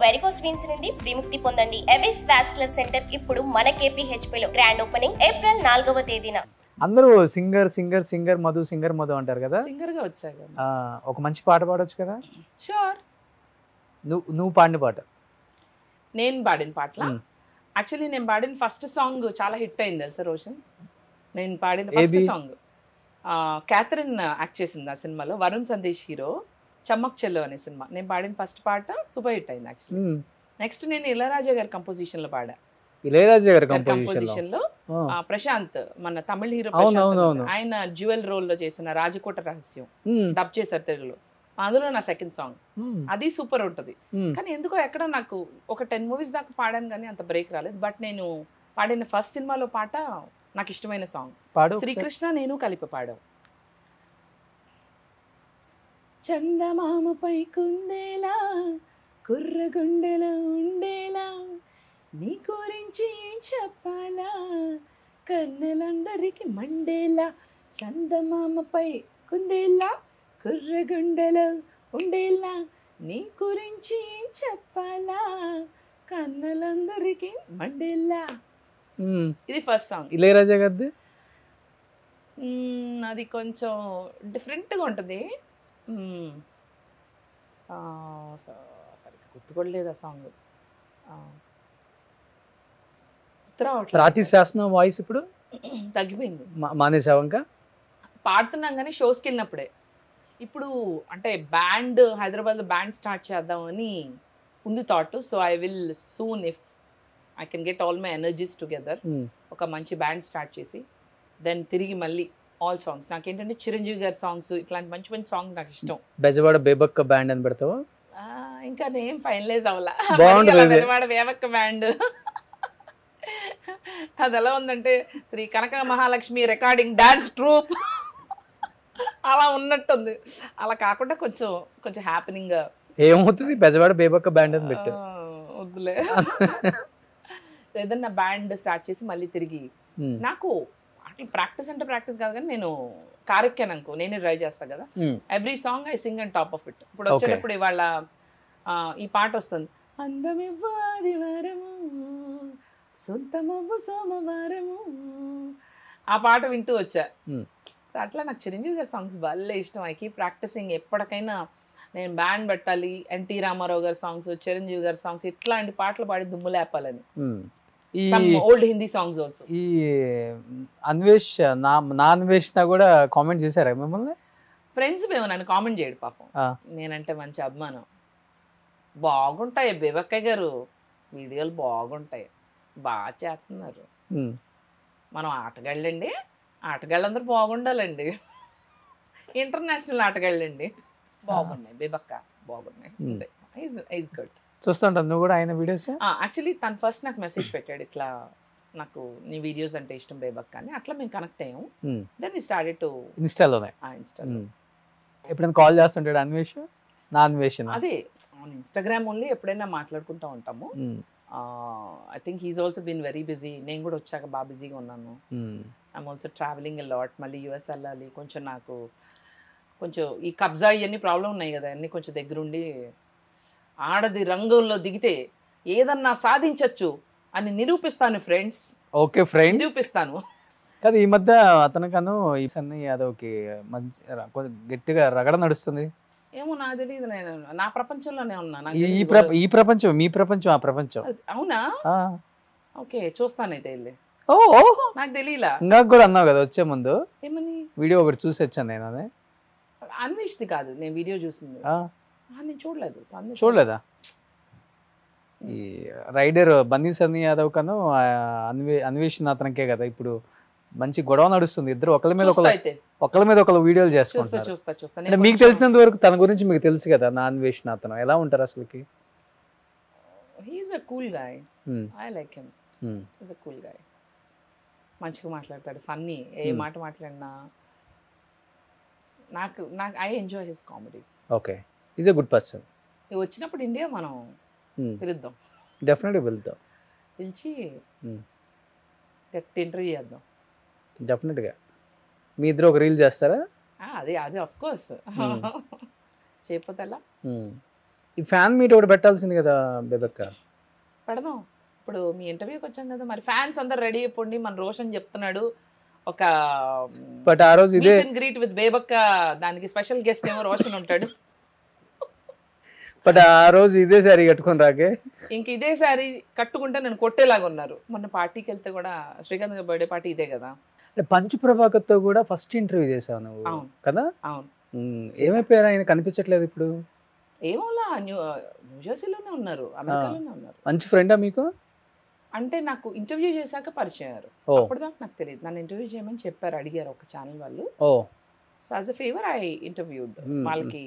Varicose veins నుండి విముక్తి పొందండి. ఎవిస్ వాస్కులర్ సెంటర్ ఇప్పుడు మన KPHP లో గ్రాండ్ ఓపెనింగ్ ఏప్రిల్ 4వ తేదీన. అందరూ సింగర్ మధు అంటారు కదా. సింగర్ గా వచ్చాక ఒక మంచి పాట పాడొచ్చు కదా. షూర్. నువ్వు పాడిన పాట. నేను పాడిన పాటలా? యాక్చువల్లీ నేను పాడిన ఫస్ట్ సాంగ్ చాలా హిట్ అయింది తెలుసా రోషన్. నేను పాడిన ఫస్ట్ సాంగ్ క్యాథరిన్ యాక్ట్ చేసింది ఆ సినిమాలో. వరుణ్ సందేశ్ హీరో. చమ్మక్ చెల్లు అనే సినిమా. నేను పాడిన ఫస్ట్ పాట సూపర్ హిట్ అయింది యాక్చువల్లీ. నెక్స్ట్ నేను ఇళయరాజా గారి కంపోజిషన్ లో పాడా. ఇళయరాజా గారి కంపోజిషన్ లో ప్రశాంత్ మన తమిళ హీరో ఆయన జ్యువెల్ రోల్ లో చేసిన రాజకోట రహస్యం డబ్ చేశారు తెలుగులో. అందులో నా సెకండ్ సాంగ్. అది సూపర్ ఉంటది. కానీ ఎందుకో ఎక్కడ నాకు ఒక 10 మూవీస్ దాకా పాడాను కానీ అంత బ్రేక్ రాలేదు. బట్ నేను పాడిన ఫస్ట్ సినిమాలో పాట నాకు ఇష్టమైన సాంగ్. శ్రీకృష్ణ నేను కలిపి పాడావు. చందమామపై కుందేలా కుర్రగుండెలో ఉండేలా నీ గురించి చెప్పాలా కన్నులందరికి మండేలా. చందమామపై కుందేలా కుర్రగుండెలో ఉండేలా నీ గురించి చెప్పాలా కన్నులందరికి మండేలా. ఇది ఫస్ట్ సాంగ్. ఇళయరాజా గారిది అది కొంచెం డిఫరెంట్గా ఉంటుంది. సరిగ్గా గుర్తుకోలేదు ఆ సాంగ్. ప్రాక్టీస్ చేస్తున్న వాయిస్ ఇప్పుడు తగ్గిపోయింది. మానేసావు ఇంకా? పాడుతున్నాం కానీ షోస్కి వెళ్ళినప్పుడే. ఇప్పుడు అంటే బ్యాండ్ హైదరాబాద్లో బ్యాండ్ స్టార్ట్ చేద్దామని ఉంది thought. So I will soon if I can get all my energies together. ఒక మంచి బ్యాండ్ స్టార్ట్ చేసి దెన్ తిరిగి మళ్ళీ ఆల్ సాంగ్స్. నాకేంటంటే చిరంజీవి గారి సాంగ్స్ ఇట్లాంటి మంచి మంచి సాంగ్స్ నాకు ఇష్టం. బెజవాడ బేబక్క బ్యాండ్ అని పెడతావా? ఇంకా నేమ్ ఫైనలైజ్ అవ్వాలా. బెజవాడ బేబక్క బ్యాండ్ అది ఎలా ఉందంటే శ్రీ కనక మహాలక్ష్మి రికార్డింగ్ డాన్స్ ట్రూప్ అలా ఉన్నట్టుంది. అలా కాకుండా కొంచెం కొంచెం హ్యాపీనింగ్ ఏమవుతుంది బెజవాడ బేబక్క బ్యాండ్ అని పెట్టు. వద్దులే. ఏదన్నా బ్యాండ్ స్టార్ట్ చేసి మళ్ళీ తిరిగి నాకు అట్లా ప్రాక్టీస్ అంటే ప్రాక్టీస్ కాదు కానీ నేను కారెక్కాను అనుకో నేనే ట్రై చేస్తాను కదా. Every song I sing and top of it. ఇప్పుడు వచ్చేటప్పుడు ఇవాళ ఈ పాట వస్తుంది. అందమివ్వు ఆదివారము సొంతమవ్వు సోమవారము. ఆ పాట వింటూ వచ్చా. సో అట్లా నాకు చిరంజీవి గారి సాంగ్స్ భలే ఇష్టం. I keep practising. ఎప్పటికైనా నేను బ్యాండ్ పెట్టాలి. ఎన్టీ రామారావు గారి సాంగ్స్ చిరంజీవి గారి సాంగ్స్ ఇట్లాంటి పాటలు పాడి దుమ్ము లేపాలని. Old Hindi songs also. ఈ అన్వేష్ నా అన్వేషణ కూడా కామెంట్ చేశారా మిమ్మల్ని? ఫ్రెండ్స్ మేము నన్ను కామెంట్ చేయడు పాపం. నేనంటే మంచి అభిమానం. బాగుంటాయి బేబక్కయ్య గారు వీడియోలు బాగుంటాయి. బాగా చేస్తున్నారు. మనం ఆటగాళ్ళండి. ఆటగాళ్ళందరూ బాగుండాలండి. ఇంటర్నేషనల్ ఆటగాళ్ళండి. బాగున్నాయి బేబక్క బాగున్నాయి. Is good. చూస్తుంటాను నువ్వు కూడా ఆయన వీడియోస్? యాక్చువల్లీ తను ఫస్ట్ నాకు మెసేజ్ పెట్టాడు ఇట్లా నాకు నీ వీడియోస్ అంటే ఇష్టం బేబక్క అని. అట్లా మేము కనెక్ట్ అయ్యాము. దెన్ వి స్టార్టెడ్ టు ఇన్స్టాలోనే. ఎప్పుడైనా కాల్ చేస్తుంటాడు అన్వేష్? నా అన్వేషణ అదే ఇన్స్టాగ్రామ్ ఓన్లీ. ఎప్పుడైనా మాట్లాడుకుంటూ ఉంటాము. I think he's also been very busy. నేను కూడా వచ్చాక బాగా బిజీగా ఉన్నాను. I'm also travelling a lot. మళ్ళీ యూఎస్ వెళ్ళాలి. కొంచెం నాకు కొంచెం ఈ కబ్జా ఇవన్నీ ప్రాబ్లం ఉన్నాయి కదా అన్నీ కొంచెం దగ్గరుండి ఆడది రంగంలో దిగితే ఏదన్నా సాధించచ్చు అని నిరూపిస్తాను ఫ్రెండ్స్. ఓకే ఫ్రెండ్ నిరూపిస్తాను. కాదు ఈ మధ్య అతనికను సన్నీ యాదవ్కి మంచి గట్టిగా రగడ నడుస్తుంది. ఏమో నాకు తెలియదు. నేను నా ప్రపంచంలోనే ఉన్నా. ఈ ప్రపంచం మీ ప్రపంచం ఆ ప్రపంచం. అవునా? ఓకే చూస్తానైతే వెళ్ళి. నాకు తెలియలా. నాకు కూడా అన్నావు కదా వచ్చే ముందు. ఏమని? వీడియో ఒకటి చూసి వచ్చాను నేను. అదే అన్వేష్ది కాదు నేను వీడియో చూసింది. నేను చూడలేదు. చూడలేదా? ఈ రైడర్ బన్నీ సన్నీ యాదవ్ కను అన్వేషణ అతనికే కదా ఇప్పుడు మంచి గొడవ నడుస్తుంది. ఇద్దరు ఒకళ్ళ మీద ఒకళ్ళు వీడియోలు చేసుకుంటారు. అంటే మీకు తెలిసినంత వరకు తన గురించి మీకు తెలుసు కదా. నా అన్వేషణ అతను ఎలా ఉంటారు అసలుకి? Cool guy. I like him. He's a cool guy. మంచిగా మాట్లాడతాడు. ఫన్నీ. ఏ మాట మాట్లాడినా నాకు I enjoy his comedy. Okay. Is a good person. వచ్చినప్పుడు ఇండియా మనం పిలుద్దాం. డెఫినెట్గా పిలుద్దాం. పిలిచి గట్టి ఇంటర్వ్యూ చేద్దాం. డెఫినెట్గా. మీ ఇద్దరు ఒక రీల్ చేస్తారా? అది ఆఫ్ కోర్స్. చేయకపోతే ఎలా? ఈ ఫ్యాన్ మీట్ ఒకటి పెట్టాల్సింది కదా బేబక్క. పెడదాం. ఇప్పుడు మీ ఇంటర్వ్యూకి వచ్చాం కదా, మరి ఫ్యాన్స్ అందరు రెడీ అయిపోండి, మన రోషన్ చెప్తున్నాడు ఒక బట్ ఆ రోజు ఇదే గ్రీట్ విత్ బేబక్క, దానికి స్పెషల్ గెస్ట్ ఏమో రోషన్ ఉంటాడు. బట్ ఆ రోజు ఇదే సారీ కట్టుకొని రాకే. ఇంక ఇదే సారీ కట్టుకుంటే నేను కొట్టేలాగా ఉన్నారు. మొన్న పార్టీకి వెళ్తే కూడా శ్రీకాంత్ గారి బర్త్డే పార్టీ ఇదే కదా. అంటే పంచు ప్రభాకర్తో కూడా ఫస్ట్ ఇంటర్వ్యూ చేసావు నువ్వు కదా. అవును. ఏమైపోయారు ఆయన, కనిపించట్లేదు ఇప్పుడు. ఏమోలా న్యూజెర్సీలోనే ఉన్నారు, అమెరికాలోనే ఉన్నారు. మంచి ఫ్రెండా మీకు? అంటే నాకు ఇంటర్వ్యూ చేశాక పరిచయం అయ్యారు, అప్పటిదాకా నాకు తెలియదు. నన్ను ఇంటర్వ్యూ చేయమని చెప్పారు, అడిగారు ఒక ఛానల్ వాళ్ళు. So as a favour I interviewed వాళ్ళకి.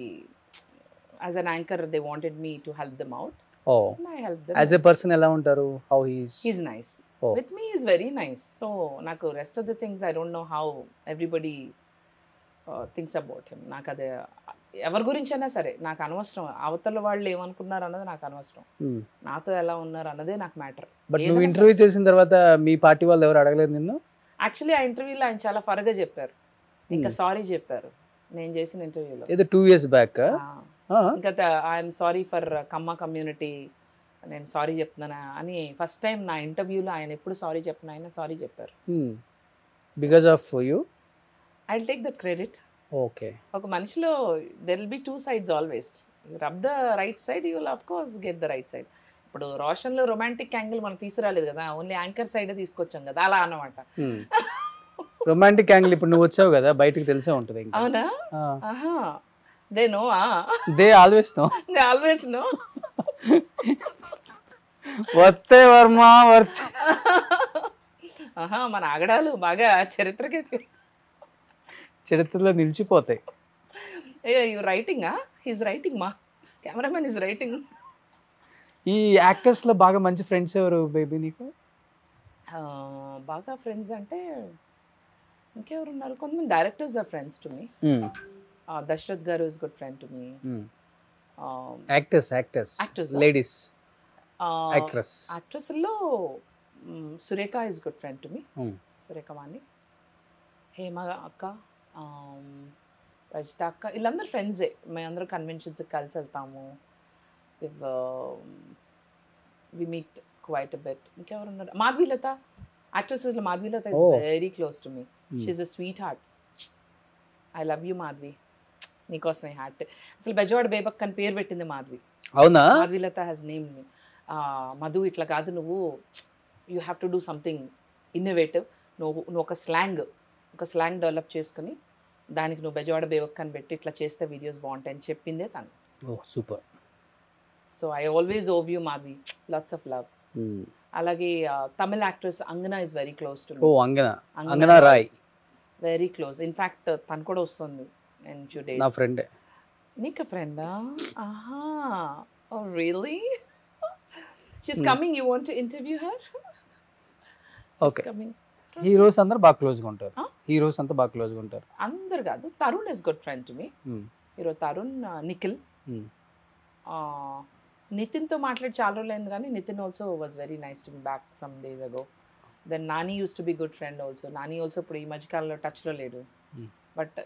As an anchor they wanted me to help them out. I helped them. As a person ఎలా ఉంటారు? How he's nice. With me is very nice. So నాకు rest of the things I don't know how everybody thinks about him. నాకు అదే ఎవరి గురించైనా సరే నాకు అనవసరం, అవతల వాళ్ళు ఏమనుకున్నారు అన్నది నాకు అనవసరం, నాతో ఎలా ఉన్నారు అన్నదే నాకు మ్యాటర్. బట్ నువ్వు ఇంటర్వ్యూ చేసిన తర్వాత మీ పార్టీ వాళ్ళు ఎవరు అడగలేదు నిన్ను? యాక్చువల్లీ ఆ ఇంటర్వ్యూలో ఆయన చాలా ఫర్గా చెప్పారు, ఇంకా సారీ చెప్పారు నేను చేసిన ఇంటర్వ్యూలో. ఏదో 2 years బ్యాక్. ఇంకా I'm sorry for Kamma community, నేను సారీ చెప్తున్నానా అని ఫస్ట్ టైం నా ఇంటర్వ్యూలో ఆయన ఎప్పుడు సారీ చెప్పిన ఆయన సారీ చెప్పారు. Because of you I will take the credit. Okay. ఒక మనిషిలో there will be 2 sides always. You rub the right side, you will of course get the right side. ఇప్పుడు రోషన్లో రొమాంటిక్ యాంగిల్ మనం తీసుకురాలేదు కదా, only anchor side తీసుకొచ్చాం కదా, అలా అన్నమాట. రొమాంటిక్ యాంగిల్ ఇప్పుడు నువ్వు వచ్చావు కదా, బయటకు తెలిసే ఉంటుంది. అవునా? They know, They always know. They always know. వర్తే Varma వర్తే. మన ఆగడాలు బాగా చరిత్రలో నిలిచిపోతాయి. You writing? హీస్ రైటింగ్, మా కెమెరామెన్ ఈజ్ రైటింగ్. ఈ యాక్టర్స్లో బాగా మంచి ఫ్రెండ్స్ ఎవరు బేబీ నీకు? బాగా ఫ్రెండ్స్ అంటే ఇంకెవరు ఉన్నారు, కొంతమంది directors or friends to me. Dashrath garu is good friend to me. Actors, ladies, actress lo Surekha is good friend to me. Surekha Mani, Hema akka, Rajita akka, illandaru friends e. Mai andaru conventions ki kalsi veltamu. We meet quite a bit. Inkevaru unnaru? Madhvi Lata, actresses lo Madhvi Lata is very close to me. She's a sweetheart. I love you Madhvi. నీకోసమే hat. అసలు బెజవాడ బేబక్ అని పేరు పెట్టింది మాధవి. అవునా? Madhavi Latha has name మీ. మధు ఇట్లా కాదు, నువ్వు you have to do something innovative, నువ్వు ఒక స్లాంగ్ డెవలప్ చేసుకుని దానికి నువ్వు బెజవాడ బేబక్ అని పెట్టి ఇట్లా చేస్తే వీడియోస్ బాగుంటాయని చెప్పిందే తను. Super. So I always owe you Madhavi, lots of love. అలాగే Tamil actress Angana is very close to me. Angana Roy very close. In fact తను కూడా వస్తుంది in few days. నా ఫ్రెండ్. నీకు ఫ్రెండా? ఆహా, oh really? She's coming. You want to interview her? Okay. Heroes అందరూ బాగా క్లోజ్గా ఉంటారు. హీరోస్ అంతా బాగా క్లోజ్గా ఉంటారు. అందరు కాదు, Tarun is good friend to me. Hero Tarun, Nikhil, నితిన్తో మాట్లాడి చాలా రోజులు అయింది, కానీ Nitin also was very nice to me back some days ago. Then Nani used to be good friend also. Nani also ఇప్పుడు ఈ మధ్యకాలంలో టచ్లో లేడు. But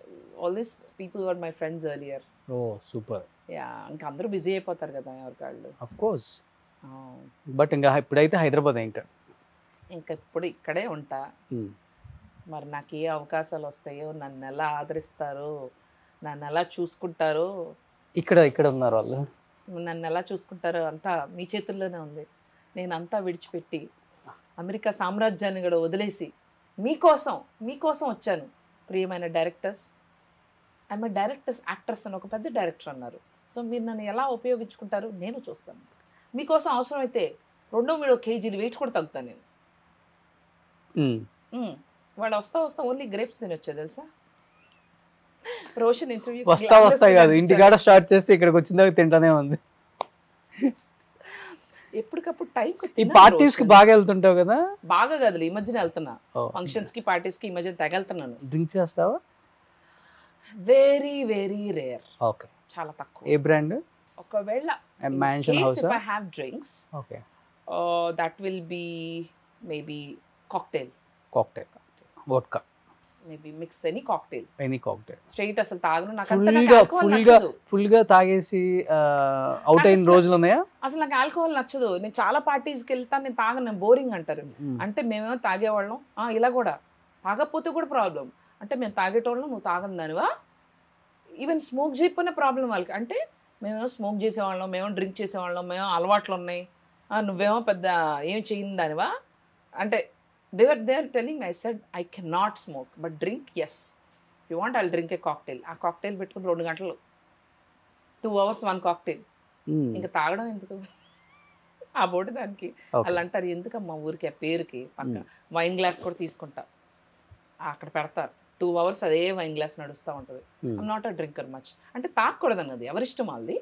all these people were my friends earlier. Oh super. Yeah, ఇంకా అందరూ బిజీ అయిపోతారు కదా ఎవరికాళ్ళు. Of course. బట్ ఇంకా ఇప్పుడైతే హైదరాబాద్ ఇంకా ఇప్పుడు ఇక్కడే ఉంటా. మరి నాకు ఏ అవకాశాలు వస్తాయో, నన్ను ఎలా ఆదరిస్తారో, నన్ను ఎలా చూసుకుంటారో. ఇక్కడ ఉన్నారు వాళ్ళు, నన్ను ఎలా చూసుకుంటారో అంతా మీ చేతుల్లోనే ఉంది. నేను అంతా విడిచిపెట్టి అమెరికా సామ్రాజ్యాన్ని కూడా వదిలేసి మీకోసం వచ్చాను. ప్రియమైన డైరెక్టర్స్, ఐఎమ్ డైరెక్టర్స్ యాక్టర్స్ అని ఒక పెద్ద డైరెక్టర్ అన్నారు. సో మీరు నన్ను ఎలా ఉపయోగించుకుంటారు నేను చూస్తాను. మీకోసం అవసరమైతే 2-3 kg వెయిట్ కూడా తగ్గుతాను నేను. వాడు వస్తా ఓన్లీ గ్రేప్స్ తినొచ్చా తెలుసా? రోషన్ ఇంటర్వ్యూ వస్తా కాదు, ఇంటికాడ స్టార్ట్ చేస్తే ఇక్కడికి వచ్చిన దాకా తింటానే ఉంది. ఎప్పటికప్పుడు టైం. ఈ పార్టీస్ కి బాగా వెళ్తుంటావు కదా? బాగా కాదు, ఈ మధ్యన వెళ్తున్నా ఫంక్షన్స్ కి, పార్టీస్ కి ఈ మధ్యన తెగెళ్తున్నాను. డ్రింక్ చేస్తావా? Very very rare. ఓకే, చాలా తక్కువ. ఏ బ్రాండ్? ఒకవేళ mansion house if I have drinks, okay, that will be maybe cocktail, vodka. Maybe mix any cocktail. Straight అసలు తాగను. నాకు ఫుల్ గా తాగేసి అవుట్ అయిన రోజులు ఉన్నాయా? అసలు నాకు ఆల్కహాల్ నచ్చదు. నేను చాలా పార్టీస్కి వెళ్తాను, నేను తాగను, బోరింగ్ అంటారు. అంటే మేమేమో తాగేవాళ్ళం, ఇలా కూడా తాగకపోతే కూడా ప్రాబ్లం. అంటే మేము తాగేటోళ్ళం, నువ్వు తాగని దానివా? ఈవెన్ స్మోక్ చేయకపోయినా ప్రాబ్లం వాళ్ళకి. అంటే మేమేమో స్మోక్ చేసేవాళ్ళం, మేము డ్రింక్ చేసేవాళ్ళం, మేము అలవాట్లు ఉన్నాయి, నువ్వేమో పెద్ద ఏం చేయని దానివా అంటే they are telling me. I said I cannot smoke but drink, yes, if you want I'll drink a cocktail. ఆ కాక్టైల్ పెట్టుకుని 2 గంటలు 2 hours 1 కాక్టైల్. ఇంకా తాగడం ఎందుకు ఆ బోర్డు దానికి. వాళ్ళు అంటారు ఎందుకమ్మా ఊరికి ఆ పేరుకి. పక్క వైన్ గ్లాస్ కూడా తీసుకుంటా, అక్కడ పెడతారు 2 hours అదే వైన్ గ్లాస్ నడుస్తూ ఉంటుంది. I'm not a drinker much. అంటే తాగకూడదు అన్నది ఎవరిష్టం వాళ్ళది.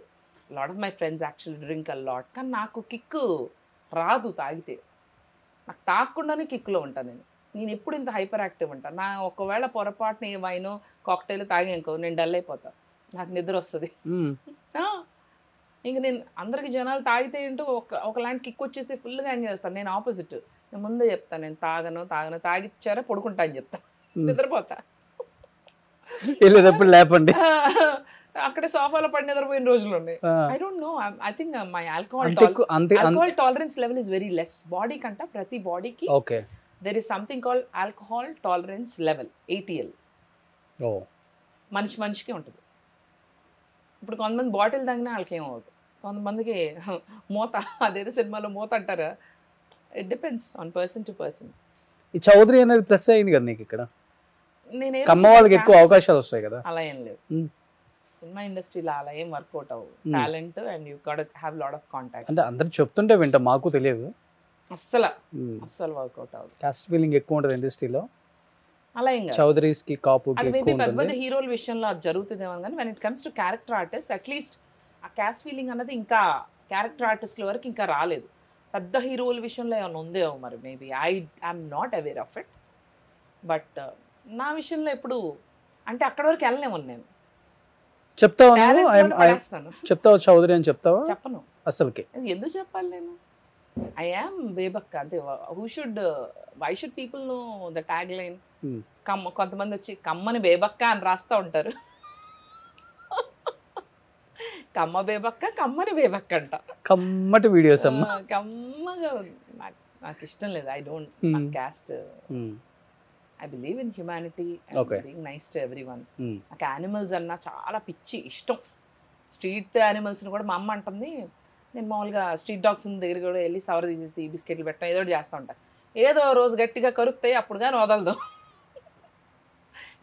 Lot of my friends actually drink a lot. కానీ నాకు కిక్కు రాదు తాగితే. నాకు తాగకుండానే కిక్లో ఉంటాను నేను ఎప్పుడు ఇంత హైపర్ యాక్టివ్ ఉంటాను. నా ఒకవేళ పొరపాటున ఏ వైనో కాక్టైల్ తాగానుకో నేను డల్ అయిపోతాను, నాకు నిద్ర వస్తుంది. ఇంక నేను అందరికి జనాలు తాగితే ఏంటో ఒకలాంటి కిక్ వచ్చేసి ఫుల్గా ఎంజాయ్ చేస్తాను. నేను ఆపోజిట్. నేను ముందే చెప్తాను, నేను తాగను తాగిచ్చారా పడుకుంటా అని చెప్తాను, నిద్రపోతా. లేపండి అక్కడే సోఫాలో పడి నిద్రపోయిన రోజులు ఉన్నాయి. I don't know, I think my alcohol tolerance level is very less. Body కంట ప్రతి బాడీకి there is something called alcohol tolerance level, ATL. మనిషికి ఉంటుంది. ఇప్పుడు కొంతమంది బాటిల్ తాగినా వాళ్ళకి ఏమవుతుంది, కొంతమందికి మూత, అదేదో సినిమాలో మూత అంటారా. It depends on person to person. ఈ చౌదరి అనేది ప్లస్ అయింది కదా నీకు ఇక్కడ, కమ్మ వాళ్ళకి ఎక్కువ అవకాశాలు వస్తాయి కదా. అలా ఏం లేదు సినిమా ఇండస్ట్రీలో, అలా ఏం వర్కౌట్ అవ్వదు. Talent and you got have lot of contacts. అంటే అందరూ చెప్తుంటే వింటా, మాకు తెలియదు. అస్సలు వర్కౌట్ అవ్వదు. కాస్ట్ ఫీలింగ్ ఎక్కువ ఉంటుంది ఇండస్ట్రీలో. అలా ఏం చౌదరీస్ కి కాపు పెద్ద హీరోల విషయంలో అది జరుగుతుందేమో కానీ when it comes to character artist at least ఆ క్యాస్ట్ ఫీలింగ్ అన్నది ఇంకా క్యారెక్టర్ ఆర్టిస్ట్ల వరకు ఇంకా రాలేదు. పెద్ద హీరోల విషయంలో ఏమైనా ఉందేమో మరి, maybe I'm not aware of it. But నా విషయంలో ఎప్పుడు అంటే అక్కడి వరకు వెళ్ళలేము. నేను చెప్తావు చౌదరి అని చెప్తావా? చెప్పను అసలుకి. ఎందుకు చెప్పాలి నేను? ఐ యామ్ బేబక్క అంతే. Why should people know the tagline? కొంతమంది వచ్చి కమ్మని బేబక్క అని రాస్తూ ఉంటారు. కమ్మ బేబక్క, కమ్మని బేబక్క అంట. కమ్మటి వీడియోస్ అమ్మా. కమ్మగా నాకు ఇష్టం లేదు. I don't caste. I believe in humanity and being nice to everyone. నాకు యానిమల్స్ అన్నా చాలా పిచ్చి ఇష్టం. స్ట్రీట్ యానిమల్స్ని కూడా మా అమ్మ అంటుంది. నేను మామూలుగా స్ట్రీట్ డాగ్స్ దగ్గర కూడా వెళ్ళి సవర తీసేసి బిస్కెట్లు పెట్టడం ఏదో చేస్తూ ఉంటాను. ఏదో రోజు గట్టిగా కరుస్తాయి, అప్పుడు కానీ వదలదు.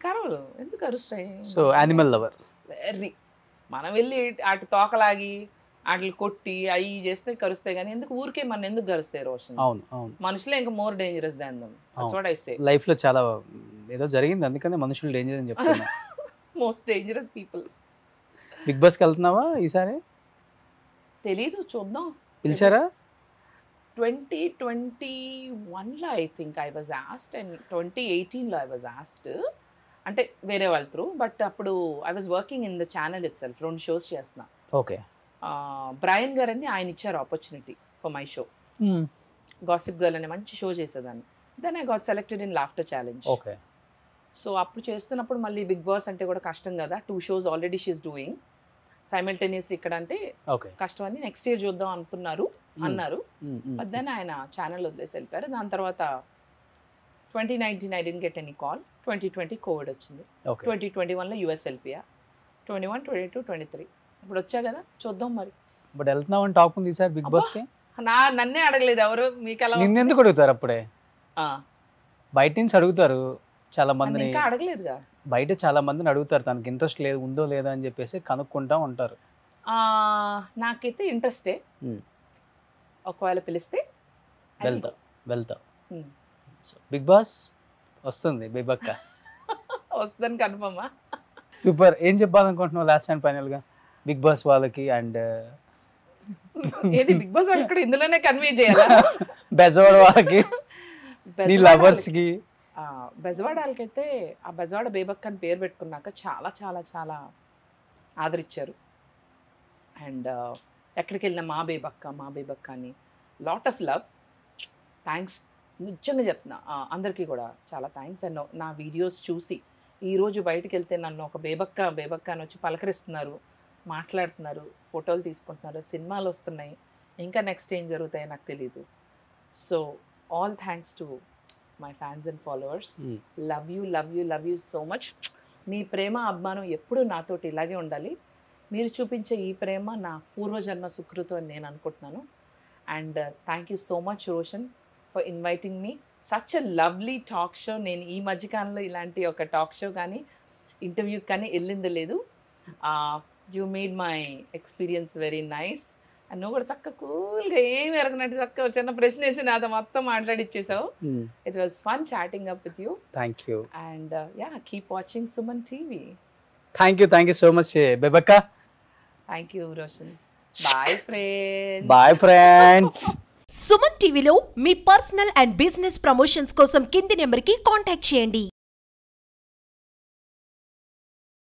కరవలు ఎందుకు కరుస్తాయి? So animal lover. వెరీ మనం వెళ్ళి వాటి తోకలాగి వాటిని కొట్టి అవి చేస్తే కరుస్తాయి, కానీ ఎందుకు ఊరికే మన ఎందుకు కరుస్తాయి రోషన్? మనుషులే ఇంకా more dangerous than them. That's what I say. Life లో చాలా ఏదో జరిగింది అందుకనే మనుషులు డేంజర్ అని చెప్తున్నా. Most dangerous people. Big boss కి వెళ్తున్నావా ఈసారి? తెలీదు, చూద్దాం. పిలిచారా? 2021లో I think I was asked and 2018లో ఐ వాజ్ ఆస్క్డ్. అంటే వేరే వాళ్ళ త్రూ. బట్ అప్పుడు I was working in the channel itself. 2 shows చేస్తున్నా. ఓకే. బ్రయన్ గారు అని ఆయన ఇచ్చారు opportunity for my show. Gossip girl అనే మంచి షో చేసేదాన్ని. Then I got selected in laughter challenge. Okay. So అప్పుడు చేస్తున్నప్పుడు మళ్ళీ బిగ్ బాస్ అంటే కూడా కష్టం కదా. 2 shows already she's doing simultaneously ఇక్కడ అంటే కష్టం అని నెక్స్ట్ ఇయర్ చూద్దాం అన్నారు. బట్ దెన్ ఆయన ఛానల్ వదిలేసి వెళ్ళిపోయారు. దాని తర్వాత 2019 I didn't get any call. 2020 Covid వచ్చింది. 2021లో యూఎస్ వెళ్ళిపోయా. 21, 22, 23 ఇప్పుడు వచ్చా కదా, చూద్దాం మరి. బట్ వెళ్తున్నావు అని టాక్ ఉంది ఈసారి బిగ్ బాస్ కి. నన్నే అడగలేదు ఎవరు. మీకు ఎలా నిన్నెందుకు అడుగుతారు? అప్పుడే బయట నుంచి అడుగుతారు చాలా మందిని. ఇంకా అడగలేదుగా. బయట చాలా మందిని అడుగుతారు తనకి ఇంట్రెస్ట్ లేదు, ఉందో లేదా అని చెప్పేసి కనుక్కుంటా ఉంటారు. నాకైతే ఇంట్రెస్టే. ఒకవేళ పిలిస్తే వెళ్తా. బిగ్ బాస్ వస్తుంది బేబక్క. వస్తుందని కన్ఫర్మా? సూపర్. ఏం చెప్పాలనుకుంటున్నావు లాస్ట్ అండ్ ఫైనల్ గా బిగ్ బాస్ వాళ్ళకి? అండ్ ఏది బిగ్ బాస్ వాళ్ళకి ఇందులోనే కన్వే చేయాలా? బెజవాడ వాళ్ళకి, నీ లవర్స్ కి. బెజవాడ వాళ్ళకైతే ఆ బెజవాడ బేబక్క అని పేరు పెట్టుకున్నాక చాలా చాలా చాలా ఆదరించారు. అండ్ ఎక్కడికి వెళ్ళినా మా బేబక్క అని లాట్ ఆఫ్ లవ్. థ్యాంక్స్ నిజంగా చెప్తున్నా అందరికీ కూడా చాలా థ్యాంక్స్. అండ్ నా వీడియోస్ చూసి ఈరోజు బయటకు వెళ్తే నన్ను ఒక బేబక్క అని వచ్చి పలకరిస్తున్నారు, మాట్లాడుతున్నారు, ఫోటోలు తీసుకుంటున్నారు, సినిమాలు వస్తున్నాయి, ఇంకా నెక్స్ట్ ఏం జరుగుతాయో నాకు తెలీదు. So all thanks to my fans and followers. Love you so much. మీ ప్రేమ అభిమానం ఎప్పుడూ నాతోటి ఇలాగే ఉండాలి. మీరు చూపించే ఈ ప్రేమ నా పూర్వజన్మ సుకృతం అని నేను అనుకుంటున్నాను. And thank you so much Roshan for inviting me such a lovely talk show. నేను ఈ మధ్యకాలంలో ఇలాంటి ఒక టాక్ షో కానీ ఇంటర్వ్యూ కానీ వెళ్ళింది లేదు. You made my experience very nice. And నువ్వు కూడా చక్కగా కూల్గా ఏమి ఎరగనట్టు చక్కగా చిన్న ప్రశ్న వేసి నాతో మొత్తం మాట్లాడిచ్చేసావు. It was fun chatting up with you. Thank you. And yeah, keep watching Suman TV. Thank you so much బేబక్క. Thank you Roshan. Bye friends. Bye friends. Suman టీవీలో మీ పర్సనల్ అండ్ బిజినెస్ ప్రమోషన్స్ కోసం కింది నెంబర్కి కాంటాక్ట్ చేయండి.